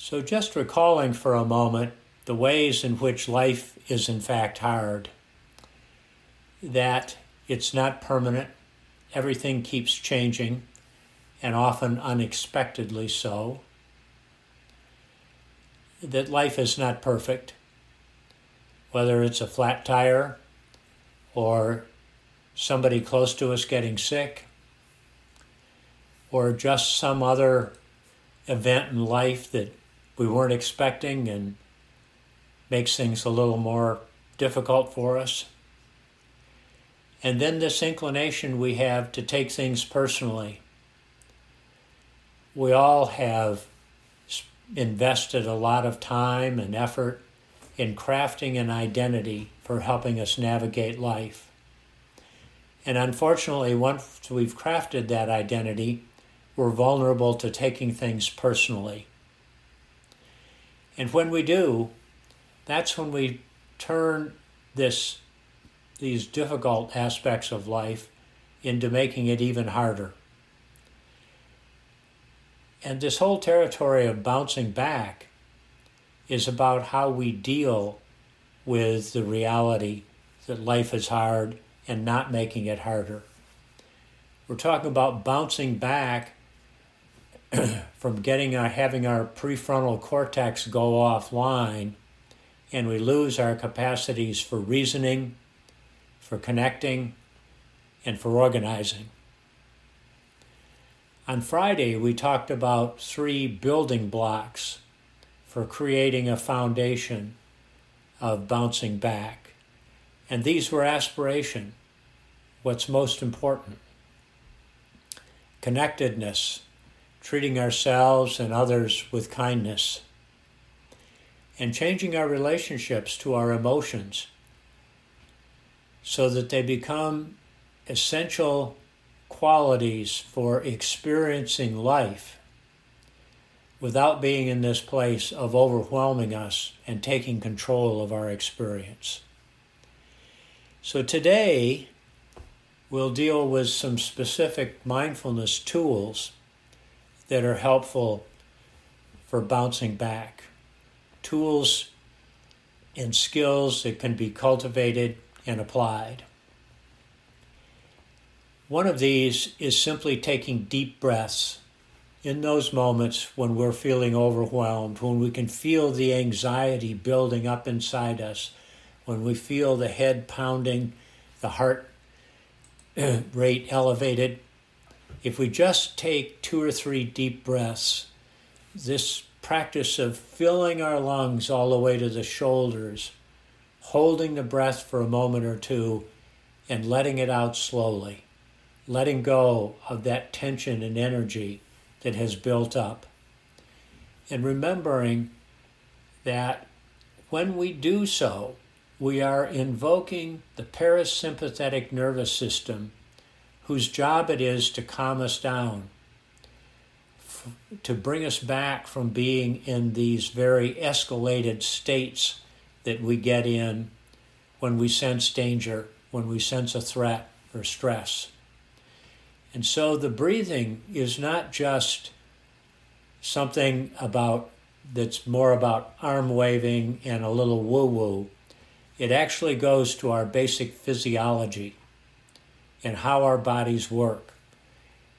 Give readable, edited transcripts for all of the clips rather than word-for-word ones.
So just recalling for a moment the ways in which life is in fact hard, that it's not permanent, everything keeps changing, and often unexpectedly so, that life is not perfect, whether it's a flat tire or somebody close to us getting sick, or just some other event in life that we weren't expecting and makes things a little more difficult for us. And then this inclination we have to take things personally. We all have invested a lot of time and effort in crafting an identity for helping us navigate life. And unfortunately, once we've crafted that identity, we're vulnerable to taking things personally. And when we do, that's when we turn these difficult aspects of life into making it even harder. And this whole territory of bouncing back is about how we deal with the reality that life is hard and not making it harder. We're talking about bouncing back from having our prefrontal cortex go offline, and we lose our capacities for reasoning, for connecting, and for organizing. On Friday, we talked about 3 building blocks for creating a foundation of bouncing back. And these were aspiration, what's most important. Connectedness, treating ourselves and others with kindness. And changing our relationships to our emotions so that they become essential qualities for experiencing life without being in this place of overwhelming us and taking control of our experience. So today, we'll deal with some specific mindfulness tools that are helpful for bouncing back. Tools and skills that can be cultivated and applied. One of these is simply taking deep breaths in those moments when we're feeling overwhelmed, when we can feel the anxiety building up inside us, when we feel the head pounding, the heart rate elevated. If we just take 2 or 3 deep breaths, this practice of filling our lungs all the way to the shoulders, holding the breath for a moment or two, and letting it out slowly, letting go of that tension and energy that has built up. And remembering that when we do so, we are invoking the parasympathetic nervous system, whose job it is to calm us down, to bring us back from being in these very escalated states that we get in when we sense danger, when we sense a threat or stress. And so the breathing is not just something that's more about arm waving and a little woo-woo. It actually goes to our basic physiology and how our bodies work.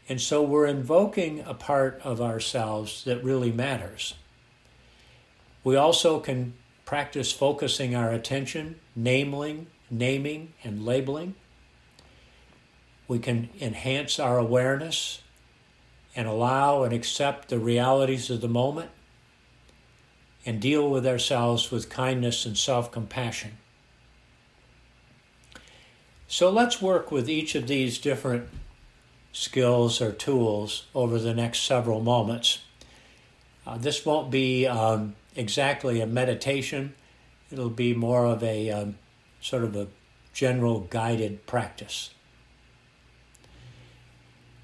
And so we're invoking a part of ourselves that really matters. We also can practice focusing our attention, naming and labeling. We can enhance our awareness and allow and accept the realities of the moment and deal with ourselves with kindness and self-compassion. So let's work with each of these different skills or tools over the next several moments. This won't be exactly a meditation. It'll be more of a sort of a general guided practice.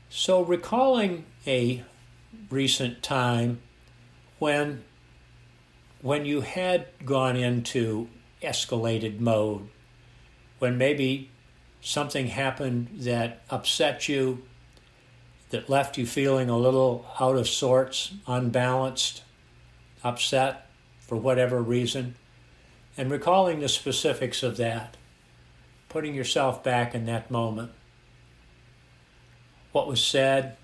So recalling a recent time when you had gone into escalated mode, when maybe something happened that upset you, that left you feeling a little out of sorts, unbalanced, upset for whatever reason, and recalling the specifics of that, putting yourself back in that moment. What was said,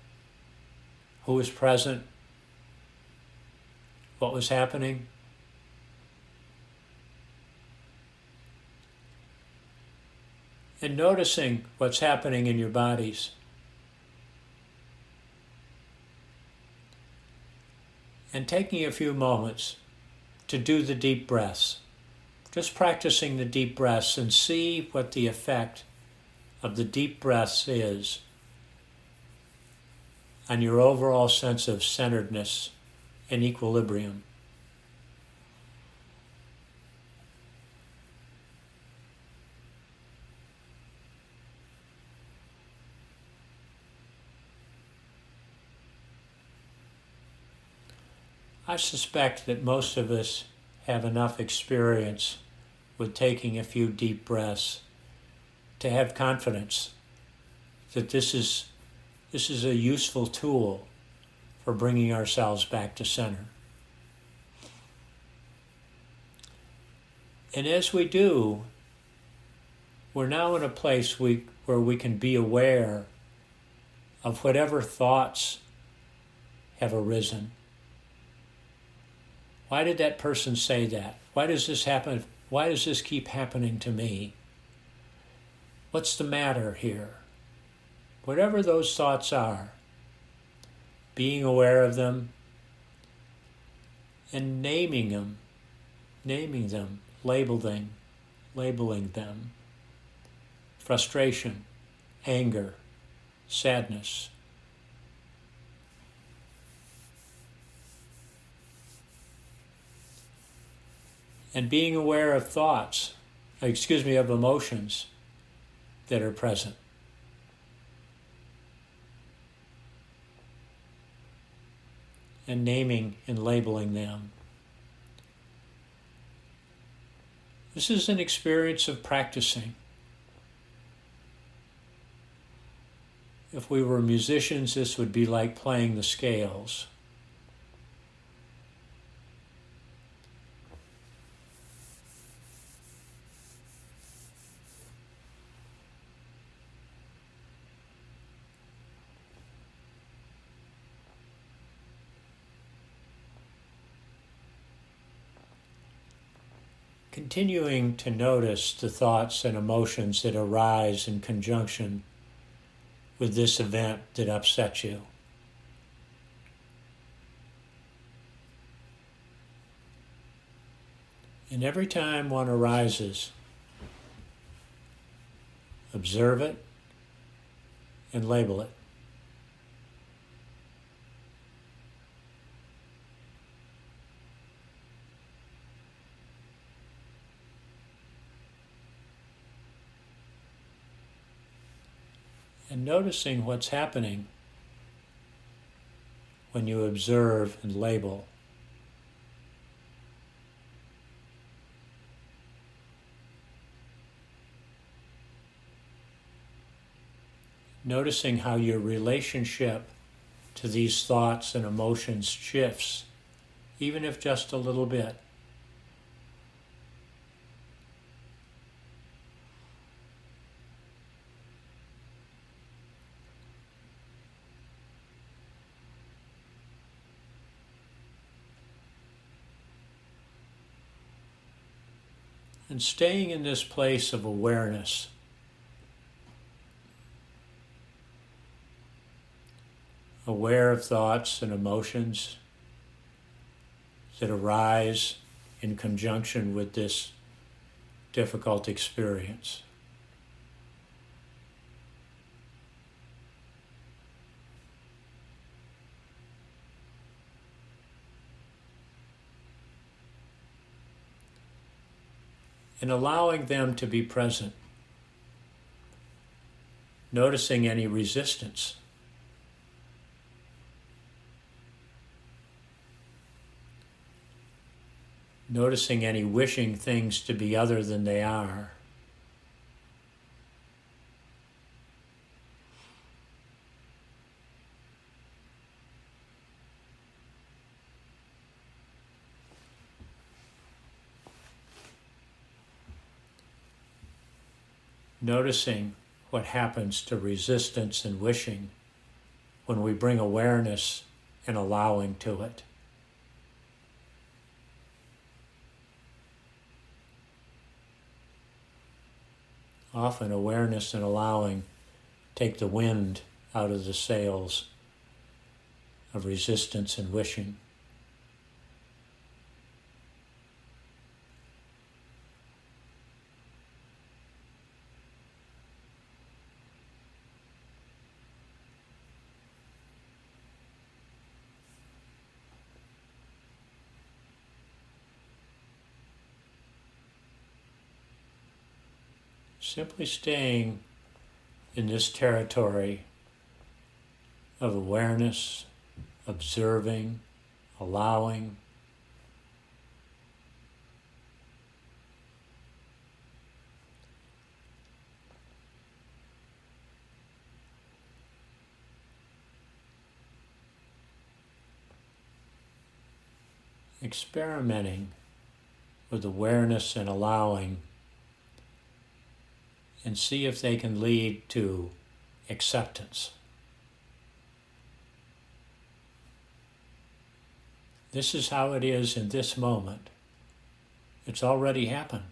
who was present, what was happening. And noticing what's happening in your bodies. And taking a few moments to do the deep breaths. Just practicing the deep breaths and see what the effect of the deep breaths is on your overall sense of centeredness and equilibrium. I suspect that most of us have enough experience with taking a few deep breaths to have confidence that this is a useful tool for bringing ourselves back to center. And as we do, we're now in a place where we can be aware of whatever thoughts have arisen. Why did that person say that? Why does this happen? Why does this keep happening to me? What's the matter here? Whatever those thoughts are, being aware of them and naming them, labeling them. Frustration, anger, sadness. And being aware of of emotions that are present. And naming and labeling them. This is an experience of practicing. If we were musicians, this would be like playing the scales. Continuing to notice the thoughts and emotions that arise in conjunction with this event that upsets you. And every time one arises, observe it and label it. And noticing what's happening when you observe and label. Noticing how your relationship to these thoughts and emotions shifts, even if just a little bit. And staying in this place of awareness, aware of thoughts and emotions that arise in conjunction with this difficult experience. And allowing them to be present, noticing any resistance. Noticing any wishing things to be other than they are. noticing what happens to resistance and wishing when we bring awareness and allowing to it. Often awareness and allowing take the wind out of the sails of resistance and wishing. Simply staying in this territory of awareness, observing, allowing. Experimenting with awareness and allowing, and see if they can lead to acceptance. This is how it is in this moment. It's already happened.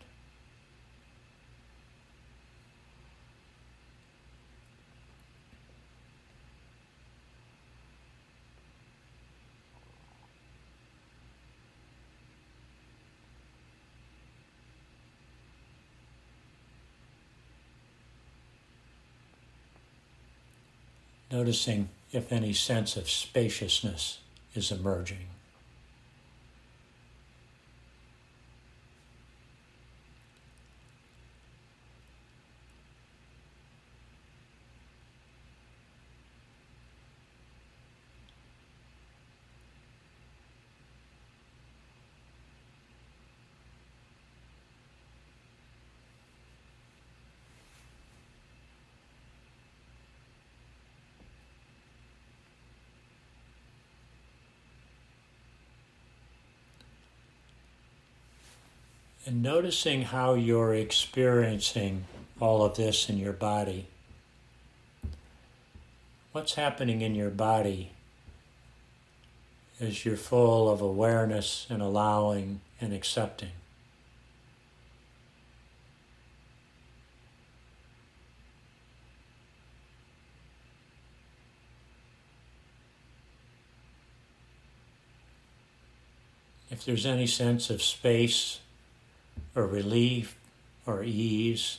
Noticing if any sense of spaciousness is emerging. And noticing how you're experiencing all of this in your body. What's happening in your body as you're full of awareness and allowing and accepting? If there's any sense of space or relief or ease,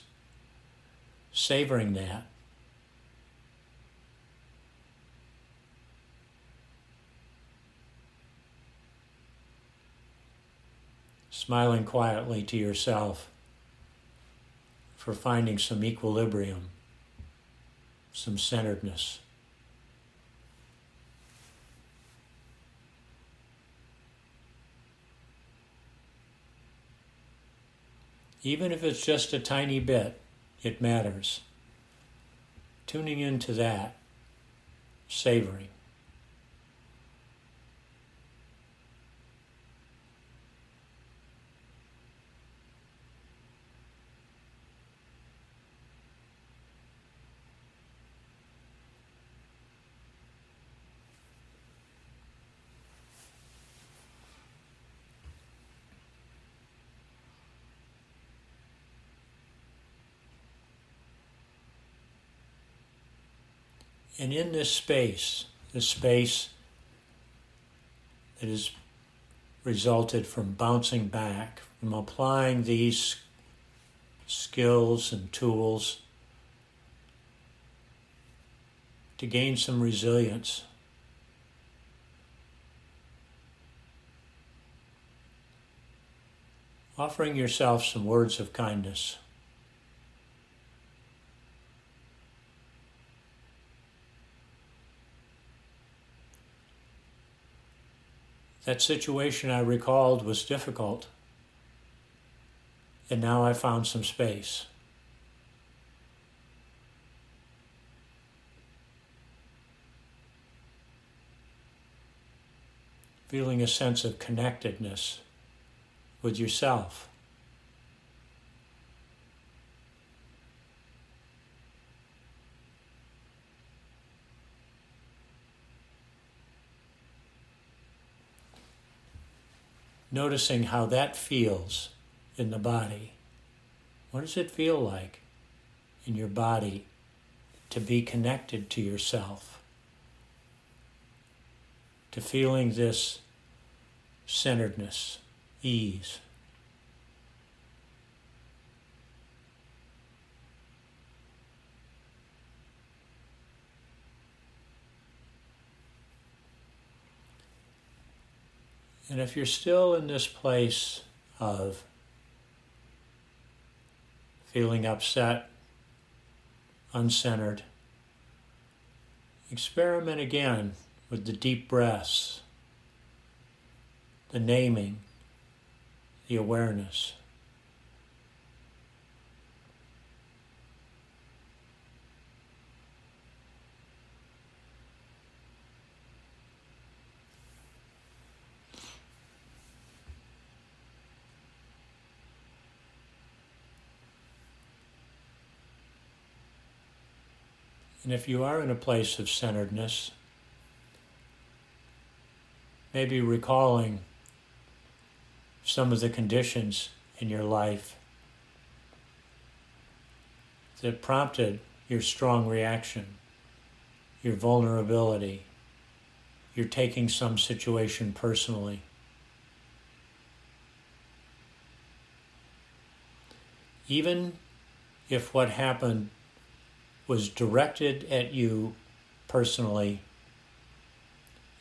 savoring that. Smiling quietly to yourself for finding some equilibrium, some centeredness. Even if it's just a tiny bit, it matters. Tuning into that, savoring. And in this space that has resulted from bouncing back, from applying these skills and tools to gain some resilience. Offering yourself some words of kindness. That situation I recalled was difficult, and now I found some space. Feeling a sense of connectedness with yourself. noticing how that feels in the body. What does it feel like in your body to be connected to yourself? To feeling this centeredness, ease. And if you're still in this place of feeling upset, uncentered, experiment again with the deep breaths, the naming, the awareness. And if you are in a place of centeredness, maybe recalling some of the conditions in your life that prompted your strong reaction, your vulnerability, your taking some situation personally. Even if what happened was directed at you personally,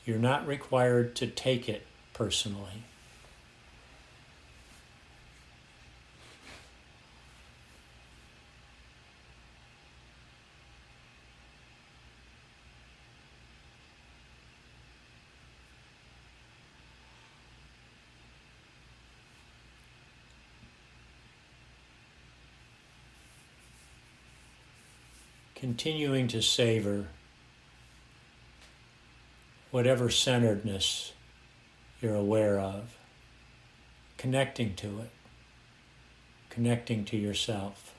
you're not required to take it personally. Continuing to savor whatever centeredness you're aware of, connecting to it, connecting to yourself.